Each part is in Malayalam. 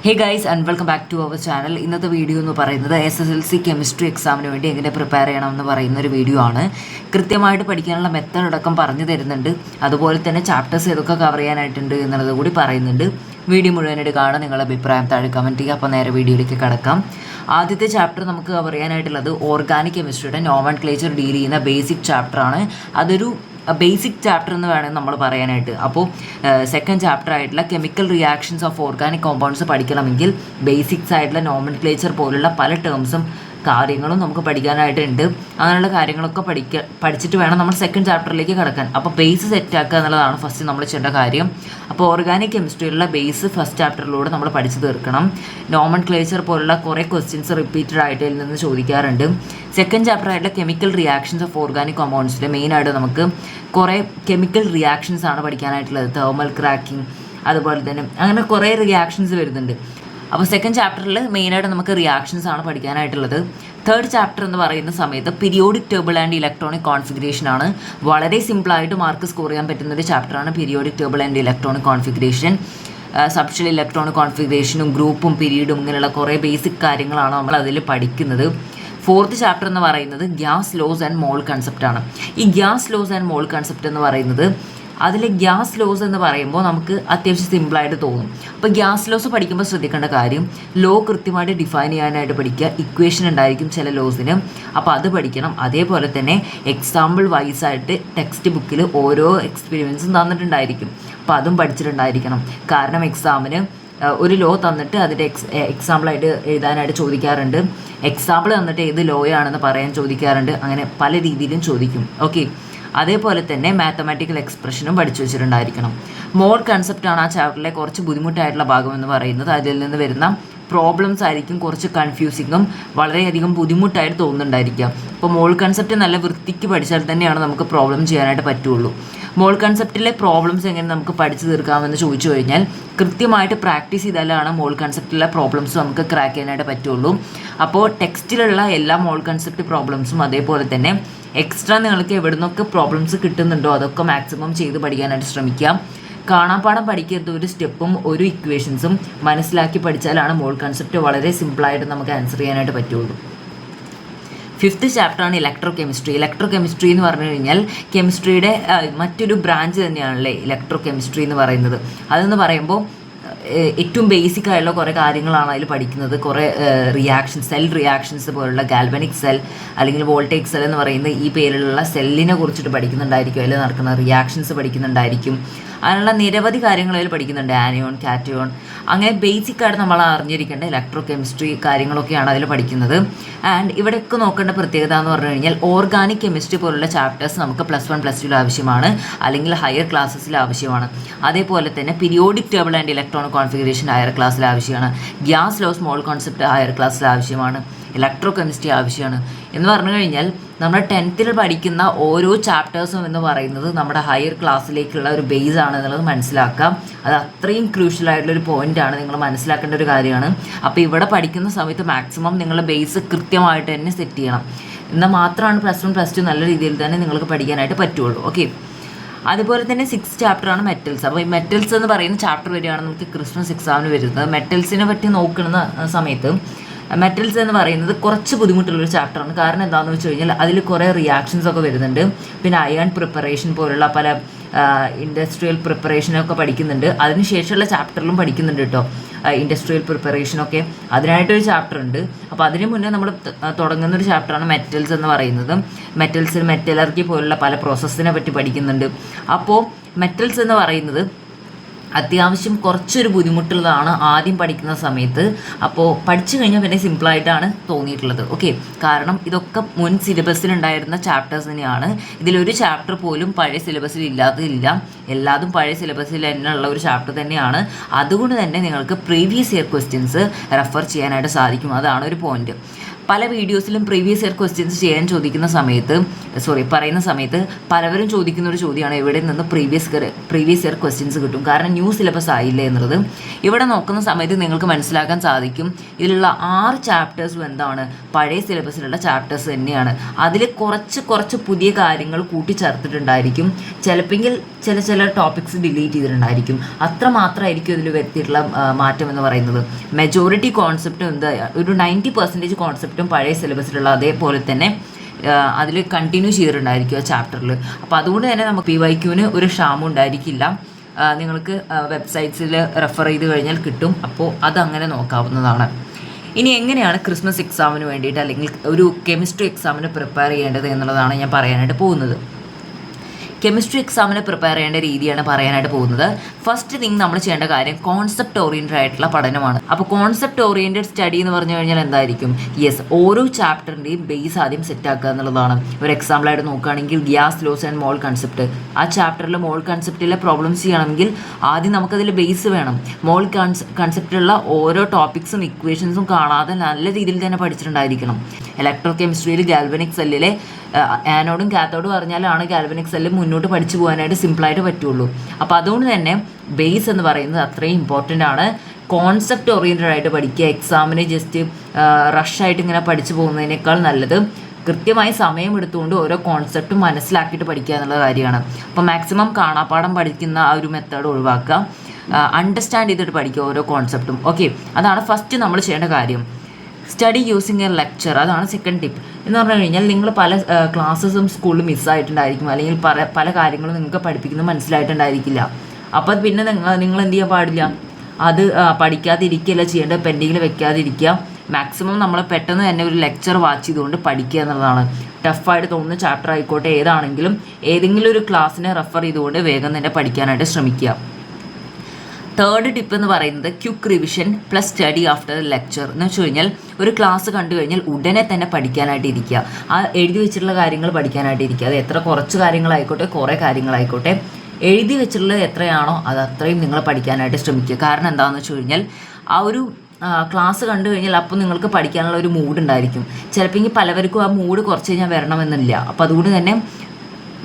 Hey guys and welcome back to our channel. ഇന്നത്തെ വീഡിയോ എന്ന് പറയുന്നത് SSLC കെമിസ്ട്രി എക്സാമിന് വേണ്ടി എങ്ങനെ പ്രിപ്പയർ ചെയ്യണമെന്ന് പറയുന്ന ഒരു വീഡിയോ ആണ്. കൃത്യമായിട്ട് പഠിക്കാനുള്ള മെത്തേഡ് അടക്കം പറഞ്ഞു തരുന്നുണ്ട്. അതുപോലെ തന്നെ ചാപ്റ്റേഴ്സ് ഏതൊക്കെ കവർ ചെയ്യാനായിട്ടുണ്ട് എന്നുള്ളത് കൂടി പറയുന്നുണ്ട്. വീഡിയോ മുഴുവനായിട്ട് കാണാൻ നിങ്ങളുടെ അഭിപ്രായം താഴെ കമൻറ്റ് ചെയ്യുക. അപ്പോൾ നേരെ വീഡിയോയിലേക്ക് കടക്കാം. ആദ്യത്തെ ചാപ്റ്റർ നമുക്ക് കവർ ചെയ്യാനായിട്ടുള്ളത് ഓർഗാനിക് കെമിസ്ട്രിയുടെ നോമൻക്ലേച്ചർ ഡീൽ ചെയ്യുന്ന ബേസിക് ചാപ്റ്ററാണ്. അതൊരു ബേസിക് ചാപ്റ്റർ എന്ന് വേണം നമ്മൾ പറയാനായിട്ട്. അപ്പോൾ സെക്കൻഡ് ചാപ്റ്റർ ആയിട്ടുള്ള chemical reactions of organic compounds പഠിക്കണമെങ്കിൽ ബേസിക്സ് ആയിട്ടുള്ള നോമൻക്ലേച്ചർ പോലുള്ള പല ടേംസും കാര്യങ്ങളും നമുക്ക് പഠിക്കാനായിട്ടുണ്ട്. അങ്ങനെയുള്ള കാര്യങ്ങളൊക്കെ പഠിച്ചിട്ട് വേണം നമ്മൾ സെക്കൻഡ് ചാപ്റ്ററിലേക്ക് കടക്കാൻ. അപ്പോൾ ബേസ് സെറ്റാക്കുക എന്നുള്ളതാണ് ഫസ്റ്റ് നമ്മൾ ചെയ്യേണ്ട കാര്യം. അപ്പോൾ ഓർഗാനിക് കെമിസ്ട്രിയിലുള്ള ബേസ് ഫസ്റ്റ് ചാപ്റ്ററിലൂടെ നമ്മൾ പഠിച്ചു തീർക്കണം. നോമൻക്ലേച്ചർ പോലുള്ള കുറേ ക്വസ്റ്റ്യൻസ് റിപ്പീറ്റഡ് ആയിട്ട് ഇതിൽ നിന്ന് ചോദിക്കാറുണ്ട്. സെക്കൻഡ് ചാപ്റ്റർ ആയിട്ടുള്ള കെമിക്കൽ റിയാക്ഷൻസ് ഓഫ് ഓർഗാനിക് കോമ്പൗണ്ട്സിൽ മെയിനായിട്ട് നമുക്ക് കുറേ കെമിക്കൽ റിയാക്ഷൻസ് ആണ് പഠിക്കാനായിട്ടുള്ളത്. തെർമൽ ക്രാക്കിംഗ്, അതുപോലെ തന്നെ അങ്ങനെ കുറേ റിയാക്ഷൻസ് വരുന്നുണ്ട്. അപ്പോൾ സെക്കൻഡ് ചാപ്റ്ററിൽ മെയിനായിട്ട് നമുക്ക് റിയാക്ഷൻസ് ആണ് പഠിക്കാനായിട്ടുള്ളത്. തേർഡ് ചാപ്റ്റർ എന്ന് പറയുന്ന സമയത്ത് periodic table and electronic configuration ആണ്. വളരെ സിമ്പിളായിട്ട് മാർക്ക് സ്കോർ ചെയ്യാൻ പറ്റുന്ന ഒരു ചാപ്റ്ററാണ് periodic table and electronic configuration. Subshell electronic കോൺഫിഗറേഷനും ഗ്രൂപ്പും പീരീഡും ഇങ്ങനെയുള്ള കുറേ ബേസിക് കാര്യങ്ങളാണ് നമ്മൾ അതിൽ പഠിക്കുന്നത്. ഫോർത്ത് ചാപ്റ്റർ എന്ന് പറയുന്നത് gas loss and mall concept ആണ്. ഈ gas loss and mall concept എന്ന് പറയുന്നത് അതിൽ ഗ്യാസ് ലോസ് എന്ന് പറയുമ്പോൾ നമുക്ക് അത്യാവശ്യം സിമ്പിളായിട്ട് തോന്നും. അപ്പോൾ ഗ്യാസ് ലോസ് പഠിക്കുമ്പോൾ ശ്രദ്ധിക്കേണ്ട കാര്യം, ലോ കൃത്യമായിട്ട് ഡിഫൈൻ ചെയ്യാനായിട്ട് പഠിക്കുക. ഇക്വേഷൻ ഉണ്ടായിരിക്കും ചില ലോസിന്, അപ്പോൾ അത് പഠിക്കണം. അതേപോലെ തന്നെ എക്സാമ്പിൾ വൈസ് ആയിട്ട് ടെക്സ്റ്റ് ബുക്കിൽ ഓരോ എക്സ്പീരിയൻസും തന്നിട്ടുണ്ടായിരിക്കും, അപ്പോൾ അതും പഠിച്ചിട്ടുണ്ടായിരിക്കണം. കാരണം എക്സാമിന് ഒരു ലോ തന്നിട്ട് അതിൻ്റെ എക്സാമ്പിളായിട്ട് എഴുതാനായിട്ട് ചോദിക്കാറുണ്ട്. എക്സാമ്പിൾ തന്നിട്ട് ഏത് ലോയാണെന്ന് പറയാൻ ചോദിക്കാറുണ്ട്. അങ്ങനെ പല രീതിയിലും ചോദിക്കും. ഓക്കെ, അതേപോലെ തന്നെ മാത്തമാറ്റിക്കൽ എക്സ്പ്രഷനും പഠിച്ചു വെച്ചിട്ടുണ്ടായിരിക്കണം. മോൾ കൺസെപ്റ്റാണ് ആ ചാപ്റ്ററിലെ കുറച്ച് ബുദ്ധിമുട്ടായിട്ടുള്ള ഭാഗം എന്ന് പറയുന്നത്. അതിൽ നിന്ന് വരുന്ന പ്രോബ്ലംസ് ആയിരിക്കും കുറച്ച് കൺഫ്യൂസിങ്ങും വളരെയധികം ബുദ്ധിമുട്ടായിട്ട് തോന്നുന്നുണ്ടായിരിക്കുക. അപ്പോൾ മോൾ കൺസെപ്റ്റ് നല്ല വൃത്തിക്ക് പഠിച്ചാൽ തന്നെയാണ് നമുക്ക് പ്രോബ്ലം ചെയ്യാനായിട്ട് പറ്റുള്ളൂ. മോൾ കൺസെപ്റ്റിലെ പ്രോബ്ലംസ് എങ്ങനെ നമുക്ക് പഠിച്ചു തീർക്കാമെന്ന് ചോദിച്ചു കഴിഞ്ഞാൽ കൃത്യമായിട്ട് പ്രാക്ടീസ് ചെയ്താലാണ് മോൾ കൺസെപ്റ്റിലെ പ്രോബ്ലംസ് നമുക്ക് ക്രാക്ക് ചെയ്യാനായിട്ട് പറ്റുള്ളൂ. അപ്പോൾ ടെക്സ്റ്റിലുള്ള എല്ലാ മോൾ കൺസെപ്റ്റ് പ്രോബ്ലംസും അതേപോലെ തന്നെ എക്സ്ട്രാ നിങ്ങൾക്ക് എവിടെ നിന്നൊക്കെ പ്രോബ്ലംസ് കിട്ടുന്നുണ്ടോ അതൊക്കെ മാക്സിമം ചെയ്ത് പഠിക്കാനായിട്ട് ശ്രമിക്കാം. കാണാപ്പാടം പഠിക്കരുത്. ഒരു സ്റ്റെപ്പും ഒരു ഇക്വേഷൻസും മനസ്സിലാക്കി പഠിച്ചാലാണ് മോൾ കൺസെപ്റ്റ് വളരെ സിമ്പിളായിട്ട് നമുക്ക് ആൻസർ ചെയ്യാനായിട്ട് പറ്റുള്ളൂ. ഫിഫ്ത്ത് ചാപ്റ്ററാണ് ഇലക്ട്രോ കെമിസ്ട്രി. ഇലക്ട്രോ കെമിസ്ട്രി എന്ന് പറഞ്ഞു കഴിഞ്ഞാൽ കെമിസ്ട്രിയുടെ മറ്റൊരു ബ്രാഞ്ച് തന്നെയാണല്ലേ ഇലക്ട്രോ കെമിസ്ട്രി എന്ന് പറയുന്നത്. അതെന്ന് പറയുമ്പോൾ ഏറ്റവും ബേസിക് ആയിട്ടുള്ള കുറേ കാര്യങ്ങളാണ് അതിൽ പഠിക്കുന്നത്. കുറേ സെൽ റിയാക്ഷൻസ് പോലുള്ള ഗാൽവനിക് സെൽ അല്ലെങ്കിൽ വോൾട്ടേക് സെൽ എന്ന് പറയുന്ന ഈ പേരിലുള്ള സെല്ലിനെ കുറിച്ചിട്ട് പഠിക്കുന്നുണ്ടായിരിക്കും. അതിൽ നടക്കുന്ന റിയാക്ഷൻസ് പഠിക്കുന്നുണ്ടായിരിക്കും. അതിനുള്ള നിരവധി കാര്യങ്ങൾ അതിൽ പഠിക്കുന്നുണ്ട്. ആനിയോൺ, കാറ്റയോൺ, അങ്ങനെ ബേസിക് ആയിട്ട് നമ്മൾ അറിഞ്ഞിരിക്കേണ്ട ഇലക്ട്രോ കെമിസ്ട്രി കാര്യങ്ങളൊക്കെയാണ് അതിൽ പഠിക്കുന്നത്. ആൻഡ് ഇവിടെയൊക്കെ നോക്കേണ്ട പ്രത്യേകത എന്ന് പറഞ്ഞു കഴിഞ്ഞാൽ ഓർഗാനിക് കെമിസ്ട്രി പോലുള്ള ചാപ്റ്റേഴ്സ് നമുക്ക് +1 +2 ആവശ്യമാണ്, അല്ലെങ്കിൽ ഹയർ ക്ലാസ്സസിൽ ആവശ്യമാണ്. അതേപോലെ തന്നെ periodic table and electronic configuration higher ക്ലാസ്സിൽ ആവശ്യമാണ്. ഗ്യാസ് ലോസ് മോൾ കോൺസെപ്റ്റ് ഹയർ ക്ലാസ്സിൽ ആവശ്യമാണ്. ഇലക്ട്രോ കെമിസ്ട്രി ആവശ്യമാണ്. എന്ന് പറഞ്ഞു കഴിഞ്ഞാൽ നമ്മുടെ 10th പഠിക്കുന്ന ഓരോ ചാപ്റ്റേഴ്സും എന്ന് പറയുന്നത് നമ്മുടെ ഹയർ ക്ലാസ്സിലേക്കുള്ള ഒരു ബേസ് ആണ് എന്നുള്ളത് മനസ്സിലാക്കാം. അത് അത്രയും ക്രൂഷ്യലായിട്ടുള്ളൊരു പോയിൻ്റാണ്, നിങ്ങൾ മനസ്സിലാക്കേണ്ട ഒരു കാര്യമാണ്. അപ്പോൾ ഇവിടെ പഠിക്കുന്ന സമയത്ത് മാക്സിമം നിങ്ങളുടെ ബേസ് കൃത്യമായിട്ട് തന്നെ സെറ്റ് ചെയ്യണം. എന്നാൽ മാത്രമാണ് +1 +2 നല്ല രീതിയിൽ തന്നെ നിങ്ങൾക്ക് പഠിക്കാനായിട്ട് പറ്റുള്ളൂ. ഓക്കെ, അതുപോലെ തന്നെ 6th ചാപ്റ്ററാണ് മെറ്റൽസ്. അപ്പോൾ ഈ മെറ്റൽസ് എന്ന് പറയുന്ന ചാപ്റ്റർ വരെയാണ് നമുക്ക് ക്രിസ്മസ് എക്സാമിന് വരുന്നത്. മെറ്റൽസിനെ പറ്റി നോക്കുന്ന സമയത്ത് മെറ്റൽസ് എന്ന് പറയുന്നത് കുറച്ച് ബുദ്ധിമുട്ടുള്ളൊരു ചാപ്റ്ററാണ്. കാരണം എന്താണെന്ന് വെച്ച് കഴിഞ്ഞാൽ അതിൽ കുറേ റിയാക്ഷൻസ് ഒക്കെ വരുന്നുണ്ട്. പിന്നെ അയൺ പ്രിപ്പറേഷൻ പോലുള്ള പല ഇൻഡസ്ട്രിയൽ പ്രിപ്പറേഷനൊക്കെ പഠിക്കുന്നുണ്ട്. അതിനുശേഷമുള്ള ചാപ്റ്ററിലും പഠിക്കുന്നുണ്ട് കേട്ടോ, ഇൻഡസ്ട്രിയൽ പ്രിപ്പറേഷനൊക്കെ. അതിനായിട്ടൊരു ചാപ്റ്റർ ഉണ്ട്. അപ്പോൾ അതിന് മുന്നേ നമ്മൾ തുടങ്ങുന്നൊരു ചാപ്റ്ററാണ് മെറ്റൽസ് എന്ന് പറയുന്നത്. മെറ്റൽസിൽ മെറ്റലർജി പോലുള്ള പല പ്രോസസ്സിനെ പറ്റി പഠിക്കുന്നുണ്ട്. അപ്പോൾ മെറ്റൽസ് എന്ന് പറയുന്നത് അത്യാവശ്യം കുറച്ചൊരു ബുദ്ധിമുട്ടുള്ളതാണ് ആദ്യം പഠിക്കുന്ന സമയത്ത്. അപ്പോൾ പഠിച്ചു കഴിഞ്ഞാൽ പിന്നെ സിമ്പിളായിട്ടാണ് തോന്നിയിട്ടുള്ളത്. ഓക്കെ, കാരണം ഇതൊക്കെ മുൻ സിലബസിലുണ്ടായിരുന്ന ചാപ്റ്റേഴ്സ് തന്നെയാണ്. ഇതിലൊരു ചാപ്റ്റർ പോലും പഴയ സിലബസിൽ ഇല്ലാത്തതില്ല. എല്ലാതും പഴയ സിലബസിൽ തന്നെ ഉള്ള ഒരു ചാപ്റ്റർ തന്നെയാണ്. അതുകൊണ്ട് തന്നെ നിങ്ങൾക്ക് പ്രീവിയസ് ഇയർ ക്വസ്റ്റ്യൻസ് റെഫർ ചെയ്യാനായിട്ട് സാധിക്കും. അതാണ് ഒരു പോയിന്റ്. പല വീഡിയോസിലും പ്രീവിയസ് ഇയർ ക്വസ്റ്റ്യൻസ് ചെയ്യാൻ പറയുന്ന സമയത്ത് പലവരും ചോദിക്കുന്ന ഒരു ചോദ്യമാണ് എവിടെ നിന്ന് പ്രീവിയസ് ഇയർ ക്വസ്റ്റ്യൻസ് കിട്ടും, കാരണം ന്യൂ സിലബസ് ആയില്ലേ എന്നുള്ളത്. ഇവിടെ നോക്കുന്ന സമയത്ത് നിങ്ങൾക്ക് മനസ്സിലാക്കാൻ സാധിക്കും ഇതിലുള്ള 6 ചാപ്റ്റേഴ്സും എന്താണ് പഴയ സിലബസിലുള്ള ചാപ്റ്റേഴ്സ് തന്നെയാണ്. അതിൽ കുറച്ച് പുതിയ കാര്യങ്ങൾ കൂട്ടിച്ചേർത്തിട്ടുണ്ടായിരിക്കും, ചിലപ്പോൾ ചില ടോപ്പിക്സ് ഡിലീറ്റ് ചെയ്തിട്ടുണ്ടായിരിക്കും. അത്ര മാത്രമായിരിക്കും ഇതിൽ വരുത്തിയിട്ടുള്ള മാറ്റം എന്ന് പറയുന്നത്. മെജോറിറ്റി കോൺസെപ്റ്റും ഒരു 90% കോൺസെപ്റ്റും പഴയ സിലബസിലുള്ള അതേപോലെ തന്നെ അതിൽ കണ്ടിന്യൂ ചെയ്തിട്ടുണ്ടായിരിക്കും ആ ചാപ്റ്ററിൽ. അപ്പോൾ അതുകൊണ്ട് തന്നെ നമുക്ക് PYQന് ഒരു ക്ഷാമം ഉണ്ടായിരിക്കില്ല. നിങ്ങൾക്ക് വെബ്സൈറ്റ്സിൽ റെഫർ ചെയ്ത് കഴിഞ്ഞാൽ കിട്ടും. അപ്പോൾ അതങ്ങനെ നോക്കാവുന്നതാണ്. ഇനി എങ്ങനെയാണ് ക്രിസ്മസ് എക്സാമിന് വേണ്ടിയിട്ട് അല്ലെങ്കിൽ ഒരു കെമിസ്ട്രി എക്സാമിന് പ്രിപ്പയർ ചെയ്യേണ്ടത് എന്നുള്ളതാണ് ഞാൻ പറയാനായിട്ട് പോകുന്നത്. കെമിസ്ട്രി എക്സാമിന് പ്രിപ്പയർ ചെയ്യേണ്ട രീതിയാണ് പറയാനായിട്ട് പോകുന്നത്. ഫസ്റ്റ് തിങ് നമ്മൾ ചെയ്യേണ്ട കാര്യം കോൺസെപ്റ്റ് ഓറിയൻറ്റഡ് ആയിട്ടുള്ള പഠനമാണ്. അപ്പോൾ കോൺസെപ്റ്റ് ഓറിയൻറ്റഡ് സ്റ്റഡി എന്ന് പറഞ്ഞു കഴിഞ്ഞാൽ എന്തായിരിക്കും? ഓരോ ചാപ്റ്ററിൻ്റെയും ബേസ് ആദ്യം സെറ്റ് ആക്കുക എന്നുള്ളതാണ്. ഒരു എക്സാമ്പിളായിട്ട് നോക്കുകയാണെങ്കിൽ gas loss and mall concept, ആ ചാപ്റ്ററിൽ മോൾ കൺസെപ്റ്റിലെ പ്രോബ്ലംസ് ചെയ്യണമെങ്കിൽ ആദ്യം നമുക്കതിൽ ബേസ് വേണം. മോൾ കൺസെപ്റ്റിലുള്ള ഓരോ ടോപ്പിക്സും ഇക്വേഷൻസും കാണാതെ നല്ല രീതിയിൽ തന്നെ പഠിച്ചിട്ടുണ്ടായിരിക്കണം. ഇലക്ട്രോ കെമിസ്ട്രിയിൽ ഗാൽവനിക് സെല്ലിലെ ആനോഡും കാത്തോഡും അറിഞ്ഞാലാണ് ഗാൽവനിക് സെല്ല് മുന്നോട്ട് പഠിച്ചു പോകാനായിട്ട് സിമ്പിളായിട്ട് പറ്റുള്ളൂ. അപ്പോൾ അതുകൊണ്ട് തന്നെ ബേസ് എന്ന് പറയുന്നത് അത്രയും ഇമ്പോർട്ടൻ്റ് ആണ്. കോൺസെപ്റ്റ് ഓറിയൻറ്റഡ് ആയിട്ട് പഠിക്കുക. എക്സാമിന് ജസ്റ്റ് റഷായിട്ട് ഇങ്ങനെ പഠിച്ചു പോകുന്നതിനേക്കാൾ നല്ലത് കൃത്യമായി സമയം എടുത്തുകൊണ്ട് ഓരോ കോൺസെപ്റ്റും മനസ്സിലാക്കിയിട്ട് പഠിക്കുക എന്നുള്ള കാര്യമാണ്. അപ്പോൾ മാക്സിമം കാണാപ്പാഠം പഠിക്കുന്ന ആ ഒരു മെത്തേഡ് ഒഴിവാക്കുക. അണ്ടർസ്റ്റാൻഡ് ചെയ്തിട്ട് പഠിക്കുക ഓരോ കോൺസെപ്റ്റും. ഓക്കെ, അതാണ് ഫസ്റ്റ് നമ്മൾ ചെയ്യേണ്ട കാര്യം. സ്റ്റഡി യൂസിങ് എ ലെക്ചർ, അതാണ് സെക്കൻഡ് ടിപ്പ്. എന്ന് പറഞ്ഞു കഴിഞ്ഞാൽ നിങ്ങൾ പല ക്ലാസ്സസും സ്കൂളിൽ മിസ്സായിട്ടുണ്ടായിരിക്കും, അല്ലെങ്കിൽ പല കാര്യങ്ങളും നിങ്ങൾക്ക് പഠിപ്പിക്കുന്നത് മനസ്സിലായിട്ടുണ്ടായിരിക്കില്ല. അപ്പോൾ പിന്നെ നിങ്ങൾ എന്ത് ചെയ്യാൻ പാടില്ല, അത് പഠിക്കാതിരിക്കുകയല്ല ചെയ്യേണ്ടത്, പെൻഡിങ്ങിൽ വെക്കാതിരിക്കുക. മാക്സിമം നമ്മൾ പെട്ടെന്ന് തന്നെ ഒരു ലെക്ചർ വാച്ച് ചെയ്തുകൊണ്ട് പഠിക്കുക എന്നുള്ളതാണ്. ടഫായിട്ട് തോന്നുന്ന ചാപ്റ്റർ ആയിക്കോട്ടെ ഏതാണെങ്കിലും ഏതെങ്കിലും ഒരു ക്ലാസ്സിനെ റെഫർ ചെയ്തുകൊണ്ട് വേഗം തന്നെ പഠിക്കാനായിട്ട് ശ്രമിക്കുക. തേർഡ് ടിപ്പ് എന്ന് പറയുന്നത് quick revision plus study after lecture. എന്ന് വെച്ച് കഴിഞ്ഞാൽ ഒരു ക്ലാസ് കണ്ടു കഴിഞ്ഞാൽ ഉടനെ തന്നെ പഠിക്കാനായിട്ട് ഇരിക്കുക. ആ എഴുതി വെച്ചിട്ടുള്ള കാര്യങ്ങൾ പഠിക്കാനായിട്ട് ഇരിക്കുക. അത് എത്ര കുറച്ച് കാര്യങ്ങളായിക്കോട്ടെ കുറേ കാര്യങ്ങളായിക്കോട്ടെ, എഴുതി വെച്ചിട്ടുള്ളത് എത്രയാണോ അത് അത്രയും നിങ്ങൾ പഠിക്കാനായിട്ട് ശ്രമിക്കുക. കാരണം എന്താണെന്ന് വെച്ച് കഴിഞ്ഞാൽ ആ ഒരു ക്ലാസ് കണ്ടു കഴിഞ്ഞാൽ അപ്പോൾ നിങ്ങൾക്ക് പഠിക്കാനുള്ള ഒരു മൂഡ് ഉണ്ടായിരിക്കും. ചിലപ്പോൾ പലവർക്കും ആ മൂഡ് കുറച്ച് കഴിഞ്ഞാൽ വരണമെന്നില്ല. അപ്പോൾ അതുകൊണ്ട് തന്നെ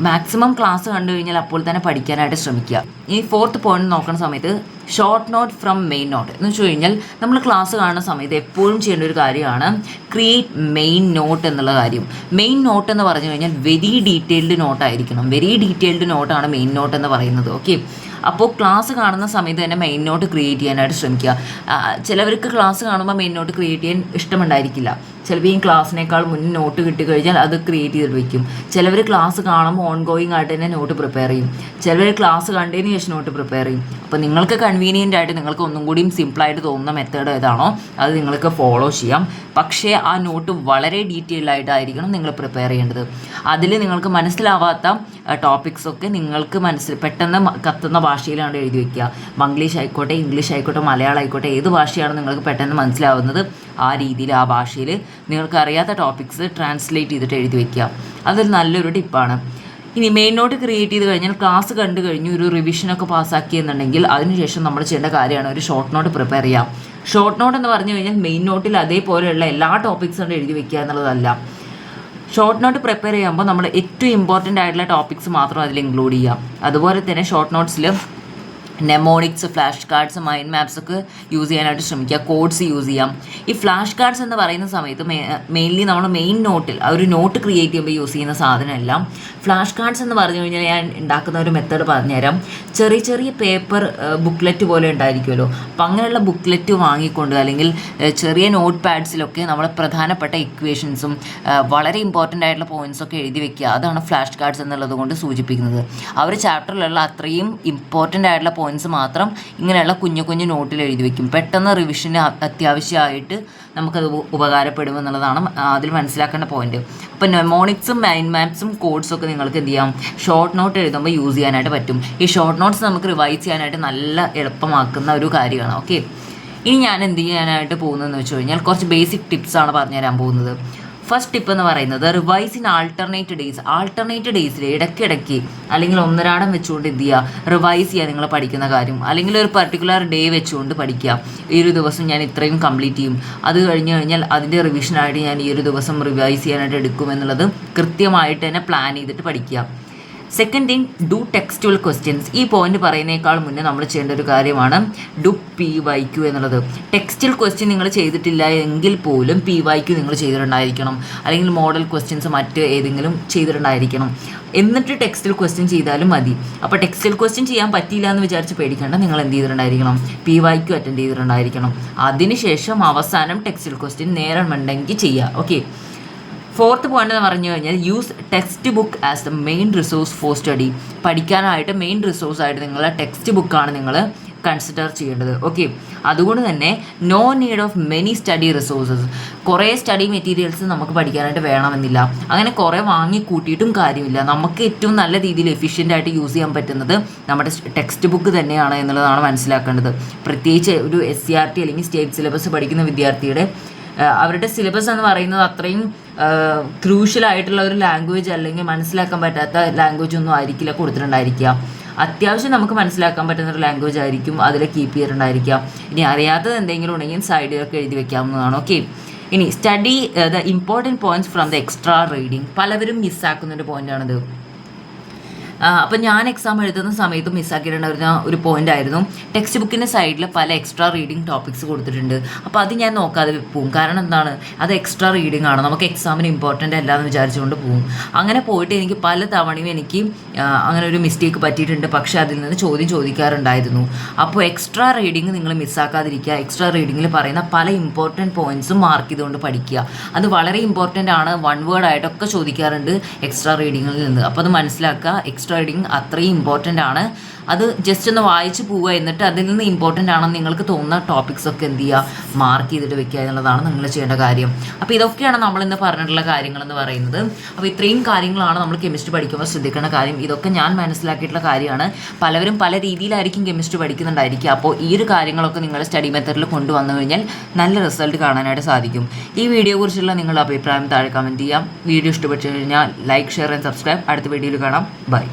മാക്സിമം ക്ലാസ് കണ്ടു കഴിഞ്ഞാൽ അപ്പോൾ തന്നെ പഠിക്കാനായിട്ട് ശ്രമിക്കുക. ഈ ഫോർത്ത് പോയിന്റ് നോക്കുന്ന സമയത്ത് short note from main note എന്ന് വെച്ച് കഴിഞ്ഞാൽ നമ്മൾ ക്ലാസ് കാണുന്ന സമയത്ത് എപ്പോഴും ചെയ്യേണ്ട ഒരു കാര്യമാണ് ക്രിയേറ്റ് മെയിൻ നോട്ട് എന്നുള്ള കാര്യം. മെയിൻ നോട്ട് എന്ന് പറഞ്ഞു കഴിഞ്ഞാൽ വെരി ഡീറ്റെയിൽഡ് നോട്ടായിരിക്കണം. വെരി ഡീറ്റെയിൽഡ് നോട്ടാണ് മെയിൻ നോട്ട് എന്ന് പറയുന്നത്. ഓക്കെ, അപ്പോൾ ക്ലാസ് കാണുന്ന സമയത്ത് തന്നെ മെയിൻ നോട്ട് ക്രിയേറ്റ് ചെയ്യാനായിട്ട് ശ്രമിക്കുക. ചിലവർക്ക് ക്ലാസ് കാണുമ്പോൾ മെയിൻ നോട്ട് ക്രിയേറ്റ് ചെയ്യാൻ ഇഷ്ടമുണ്ടായിരിക്കില്ല. ചിലപ്പോൾ ഈ ക്ലാസ്സിനേക്കാൾ മുന്നേ നോട്ട് കിട്ടിക്കഴിഞ്ഞാൽ അത് ക്രിയേറ്റ് ചെയ്ത് വയ്ക്കും. ചിലവർ ക്ലാസ് കാണുമ്പോൾ ഓൺ ഗോയിങ് ആയിട്ട് തന്നെ നോട്ട് പ്രിപ്പയർ ചെയ്യും. ചിലവർ ക്ലാസ് കണ്ടതിന് ശേഷം നോട്ട് പ്രിപ്പയർ ചെയ്യും. അപ്പോൾ നിങ്ങൾക്ക് കൺവീനിയൻ്റ് ആയിട്ട് നിങ്ങൾക്ക് ഒന്നും കൂടിയും സിമ്പിളായിട്ട് തോന്നുന്ന മെത്തേഡ് ഏതാണോ അത് നിങ്ങൾക്ക് ഫോളോ ചെയ്യാം. പക്ഷേ ആ നോട്ട് വളരെ ഡീറ്റെയിൽഡ് ആയിട്ടായിരിക്കണം നിങ്ങൾ പ്രിപ്പയർ ചെയ്യേണ്ടത്. അതിൽ നിങ്ങൾക്ക് മനസ്സിലാവാത്ത ടോപ്പിക്സൊക്കെ നിങ്ങൾക്ക് പെട്ടെന്ന് കത്തുന്ന ഭാഷയിലാണ് എഴുതി വയ്ക്കുക. മംഗ്ലീഷ് ആയിക്കോട്ടെ, ഇംഗ്ലീഷ് ആയിക്കോട്ടെ, മലയാളം ആയിക്കോട്ടെ, ഏത് ഭാഷയാണ് നിങ്ങൾക്ക് പെട്ടെന്ന് മനസ്സിലാവുന്നത് ആ രീതിയിൽ ആ ഭാഷയിൽ നിങ്ങൾക്ക് അറിയാത്ത ടോപ്പിക്സ് ട്രാൻസ്ലേറ്റ് ചെയ്തിട്ട് എഴുതി വയ്ക്കുക. അതൊരു നല്ലൊരു ടിപ്പാണ്. ഇനി മെയിൻ നോട്ട് ക്രിയേറ്റ് ചെയ്ത് കഴിഞ്ഞാൽ ക്ലാസ് കണ്ടു കഴിഞ്ഞു ഒരു റിവിഷനൊക്കെ പാസ്സാക്കിയെന്നുണ്ടെങ്കിൽ അതിനുശേഷം നമ്മൾ ചെയ്യേണ്ട കാര്യമാണ് ഒരു ഷോർട്ട് നോട്ട് പ്രിപ്പയർ ചെയ്യാം. ഷോർട്ട് നോട്ട് എന്ന് പറഞ്ഞു കഴിഞ്ഞാൽ മെയിൻ നോട്ടിൽ അതേപോലെയുള്ള എല്ലാ ടോപ്പിക്സും എഴുതി വയ്ക്കുക എന്നുള്ളതല്ല. ഷോർട്ട് നോട്ട് പ്രിപ്പയർ ചെയ്യുമ്പോൾ നമ്മൾ ഏറ്റവും ഇമ്പോർട്ടൻ്റ് ആയിട്ടുള്ള ടോപ്പിക്സ് മാത്രം അതിൽ ഇൻക്ലൂഡ് ചെയ്യാം. അതുപോലെ തന്നെ ഷോർട്ട് നോട്ട്സിൽ mnemonics, flash cards, mind maps ഒക്കെ യൂസ് ചെയ്യാനായിട്ട് ശ്രമിക്കുക. കോഡ്സ് യൂസ് ചെയ്യാം. ഈ ഫ്ലാഷ് കാർഡ്സ് എന്ന് പറയുന്ന സമയത്ത് മെയിൻലി നമ്മൾ മെയിൻ നോട്ടിൽ ആ ഒരു നോട്ട് ക്രിയേറ്റ് ചെയ്യുമ്പോൾ യൂസ് ചെയ്യുന്ന സാധനമെല്ലാം ഫ്ലാഷ് കാർഡ്സ് എന്ന് പറഞ്ഞു കഴിഞ്ഞാൽ ഞാൻ ഉണ്ടാക്കുന്ന ഒരു മെത്തേഡ് പറഞ്ഞുതരാം. ചെറിയ ചെറിയ പേപ്പർ ബുക്ക്ലെറ്റ് പോലെ ഉണ്ടായിരിക്കുമല്ലോ. അപ്പം അങ്ങനെയുള്ള ബുക്ക്ലെറ്റ് വാങ്ങിക്കൊണ്ട് അല്ലെങ്കിൽ ചെറിയ നോട്ട് പാഡ്സിലൊക്കെ നമ്മൾ പ്രധാനപ്പെട്ട ഇക്വേഷൻസും വളരെ ഇമ്പോർട്ടൻ്റ് ആയിട്ടുള്ള പോയിൻറ്റ്സൊക്കെ എഴുതി വെക്കുക. അതാണ് ഫ്ലാഷ് കാർഡ്സ് എന്നുള്ളത് കൊണ്ട് സൂചിപ്പിക്കുന്നത്. ആ ഒരു ചാപ്റ്ററിലുള്ള അത്രയും ഇമ്പോർട്ടൻ്റ് ആയിട്ടുള്ള പോയിൻറ്റ്സ് മാത്രം ഇങ്ങനെയുള്ള കുഞ്ഞു കുഞ്ഞു നോട്ടിൽ എഴുതി വയ്ക്കും. പെട്ടെന്ന് റിവിഷന് അത്യാവശ്യമായിട്ട് നമുക്കത് ഉപകാരപ്പെടുമെന്നുള്ളതാണ് അതിൽ മനസ്സിലാക്കേണ്ട പോയിന്റ്. അപ്പോൾ നെമോണിക്സും മൈൻഡ് മാപ്സും കോഡ്സൊക്കെ നിങ്ങൾക്ക് എന്ത് ചെയ്യാം, ഷോർട്ട് നോട്ട് എഴുതുമ്പോൾ യൂസ് ചെയ്യാനായിട്ട് പറ്റും. ഈ ഷോർട്ട് നോട്ട്സ് നമുക്ക് റിവൈസ് ചെയ്യാനായിട്ട് നല്ല എളുപ്പമാക്കുന്ന ഒരു കാര്യമാണ്. ഓക്കെ, ഇനി ഞാൻ എന്ത് ചെയ്യാനായിട്ട് പോകുന്നതെന്ന് വെച്ച് കഴിഞ്ഞാൽ കുറച്ച് ബേസിക് ടിപ്സാണ് പറഞ്ഞുതരാൻ പോകുന്നത്. ഫസ്റ്റ് ടിപ്പ് എന്ന് പറയുന്നത് revise in alternate days. Alternate ഡേയ്സിൽ ഇടയ്ക്കിടയ്ക്ക് അല്ലെങ്കിൽ ഒന്നരാടം വെച്ചുകൊണ്ട് എന്ത് ചെയ്യുക, റിവൈസ് ചെയ്യുക നിങ്ങൾ പഠിക്കുന്ന കാര്യം. അല്ലെങ്കിൽ ഒരു പർട്ടിക്കുലർ ഡേ വെച്ചുകൊണ്ട് പഠിക്കുക. ഈ ഒരു ദിവസം ഞാൻ ഇത്രയും കംപ്ലീറ്റ് ചെയ്യും, അത് കഴിഞ്ഞ് കഴിഞ്ഞാൽ അതിൻ്റെ റിവിഷനായിട്ട് ഞാൻ ഈ ഒരു ദിവസം റിവൈസ് ചെയ്യാനായിട്ട് എടുക്കും എന്നുള്ളത് കൃത്യമായിട്ട് തന്നെ പ്ലാൻ ചെയ്തിട്ട് പഠിക്കുക. Second thing, do textual questions. ഈ പോയിന്റ് പറയുന്നേക്കാൾ മുന്നേ നമ്മൾ ചെയ്യേണ്ട ഒരു കാര്യമാണ് ഡു PYQ എന്നുള്ളത്. ടെക്സ്റ്റുവൽ ക്വസ്റ്റ്യൻ നിങ്ങൾ ചെയ്തിട്ടില്ല എങ്കിൽ പോലും PYQ നിങ്ങൾ ചെയ്തിട്ടുണ്ടായിരിക്കണം, അല്ലെങ്കിൽ മോഡൽ ക്വസ്റ്റ്യൻസ് മറ്റ് ഏതെങ്കിലും ചെയ്തിട്ടുണ്ടായിരിക്കണം. എന്നിട്ട് ടെക്സ്റ്റുവൽ ക്വസ്റ്റ്യൻ ചെയ്താലും മതി. അപ്പോൾ ടെക്സ്റ്റുവൽ ക്വസ്റ്റ്യൻ ചെയ്യാൻ പറ്റിയില്ല എന്ന് വിചാരിച്ച് പേടിക്കേണ്ട, നിങ്ങൾ എന്ത് ചെയ്തിട്ടുണ്ടായിരിക്കണം, PYQ അറ്റൻഡ് ചെയ്തിട്ടുണ്ടായിരിക്കണം. അതിനുശേഷം അവസാനം ടെക്സ്റ്റുവൽ ക്വസ്റ്റ്യൻ നേരമുണ്ടെങ്കിൽ ചെയ്യുക. ഓക്കെ. ഫോർത്ത് പോയിന്റ് എന്ന് പറഞ്ഞു കഴിഞ്ഞാൽ use text book as the main resource four study. പഠിക്കാനായിട്ട് മെയിൻ റിസോഴ്സ് ആയിട്ട് നിങ്ങളെ ടെക്സ്റ്റ് ബുക്കാണ് നിങ്ങൾ കൺസിഡർ ചെയ്യേണ്ടത്. ഓക്കെ. അതുകൊണ്ട് തന്നെ no need of many study resources. കുറേ സ്റ്റഡി മെറ്റീരിയൽസ് നമുക്ക് പഠിക്കാനായിട്ട് വേണമെന്നില്ല. അങ്ങനെ കുറേ വാങ്ങി കൂട്ടിയിട്ടും കാര്യമില്ല. നമുക്ക് ഏറ്റവും നല്ല രീതിയിൽ എഫിഷ്യൻ്റ് ആയിട്ട് യൂസ് ചെയ്യാൻ പറ്റുന്നത് നമ്മുടെ ടെക്സ്റ്റ് ബുക്ക് തന്നെയാണ് എന്നുള്ളതാണ് മനസ്സിലാക്കേണ്ടത്. പ്രത്യേകിച്ച് ഒരു SCRT അല്ലെങ്കിൽ സ്റ്റേറ്റ് സിലബസ് പഠിക്കുന്ന വിദ്യാർത്ഥിയുടെ അവരുടെ സിലബസ് എന്ന് പറയുന്നത് അത്രയും ക്രൂഷ്യലായിട്ടുള്ള ഒരു ലാംഗ്വേജ് അല്ലെങ്കിൽ മനസ്സിലാക്കാൻ പറ്റാത്ത ലാംഗ്വേജ് ഒന്നും ആയിരിക്കില്ല കൊടുത്തിട്ടുണ്ടായിരിക്കുക. അത്യാവശ്യം നമുക്ക് മനസ്സിലാക്കാൻ പറ്റുന്ന ഒരു ലാംഗ്വേജ് ആയിരിക്കും അതിൽ കീപ്പ് ചെയ്തിട്ടുണ്ടായിരിക്കുക. ഇനി അറിയാത്തത് എന്തെങ്കിലും ഉണ്ടെങ്കിൽ സൈഡിലൊക്കെ എഴുതി വെക്കാവുന്നതാണ്. ഓക്കെ. ഇനി study the important points from the extra reading. പലവരും മിസ്സാക്കുന്നൊരു പോയിൻ്റാണിത്. അപ്പം ഞാൻ എക്സാം എഴുതുന്ന സമയത്ത് മിസ്സാക്കിയിട്ടുണ്ടായിരുന്ന ഒരു പോയിന്റ് ആയിരുന്നു, ടെക്സ്റ്റ് ബുക്കിൻ്റെ സൈഡിൽ പല എക്സ്ട്രാ റീഡിങ് ടോപ്പിക്സ് കൊടുത്തിട്ടുണ്ട്. അപ്പോൾ അത് ഞാൻ നോക്കാതെ പോവും. കാരണം എന്താണ്, അത് എക്സ്ട്രാ റീഡിംഗ് ആണ്, നമുക്ക് എക്സാമിന് ഇമ്പോർട്ടൻ്റ് അല്ല എന്ന് വിചാരിച്ചുകൊണ്ട് പോവും. അങ്ങനെ പോയിട്ട് എനിക്ക് പല തവണയും എനിക്ക് അങ്ങനെ ഒരു മിസ്റ്റേക്ക് പറ്റിയിട്ടുണ്ട്. പക്ഷേ അതിൽ നിന്ന് ചോദ്യം ചോദിക്കാറുണ്ടായിരുന്നു. അപ്പോൾ എക്സ്ട്രാ റീഡിങ് നിങ്ങൾ മിസ്സാക്കാതിരിക്കുക. എക്സ്ട്രാ റീഡിങ്ങിൽ പറയുന്ന പല ഇമ്പോർട്ടൻറ്റ് പോയിൻറ്റ്സും മാർക്ക് ചെയ്തുകൊണ്ട് പഠിക്കുക. അത് വളരെ ഇമ്പോർട്ടൻ്റ് ആണ്. 1 വേർഡ് ആയിട്ടൊക്കെ ചോദിക്കാറുണ്ട് എക്സ്ട്രാ റീഡിങ്ങിൽ നിന്ന്. അപ്പോൾ അത് മനസ്സിലാക്കുക. എക്സ്ട്രാ റീഡിങ് അത്രയും ഇമ്പോർട്ടൻ്റ് ആണ്. അത് ജസ്റ്റ് ഒന്ന് വായിച്ച് പോവുക, എന്നിട്ട് അതിൽ നിന്ന് ഇമ്പോർട്ടൻ്റ് ആണെന്ന് നിങ്ങൾക്ക് തോന്നുന്ന ടോപ്പിക്സ് ഒക്കെ എന്ത് ചെയ്യുക, മാർക്ക് ചെയ്തിട്ട് വെക്കുക എന്നുള്ളതാണ് നിങ്ങൾ ചെയ്യേണ്ട കാര്യം. അപ്പോൾ ഇതൊക്കെയാണ് നമ്മളിന്ന് പറഞ്ഞിട്ടുള്ള കാര്യങ്ങളെന്ന് പറയുന്നത്. അപ്പോൾ ഇത്രയും കാര്യങ്ങളാണ് നമ്മൾ കെമിസ്ട്രി പഠിക്കുമ്പോൾ ശ്രദ്ധിക്കേണ്ട കാര്യം. ഇതൊക്കെ ഞാൻ മനസ്സിലാക്കിയിട്ടുള്ള കാര്യമാണ്. പലവരും പല രീതിയിലായിരിക്കും കെമിസ്ട്രി പഠിക്കുന്നുണ്ടായിരിക്കുക. അപ്പോൾ ഈ ഒരു കാര്യങ്ങളൊക്കെ നിങ്ങളുടെ സ്റ്റഡി മെത്തേഡിൽ കൊണ്ടുവന്നു കഴിഞ്ഞാൽ നല്ല റിസൾട്ട് കാണാനായിട്ട് സാധിക്കും. ഈ വീഡിയോ കുറിച്ചുള്ള നിങ്ങളുടെ അഭിപ്രായം താഴെ കമൻറ്റ് ചെയ്യാം. വീഡിയോ ഇഷ്ടപ്പെട്ടു കഴിഞ്ഞാൽ ലൈക്ക്, ഷെയർ ആൻഡ് സബ്സ്ക്രൈബ്. അടുത്ത വീഡിയോയിൽ കാണാം. ബൈ.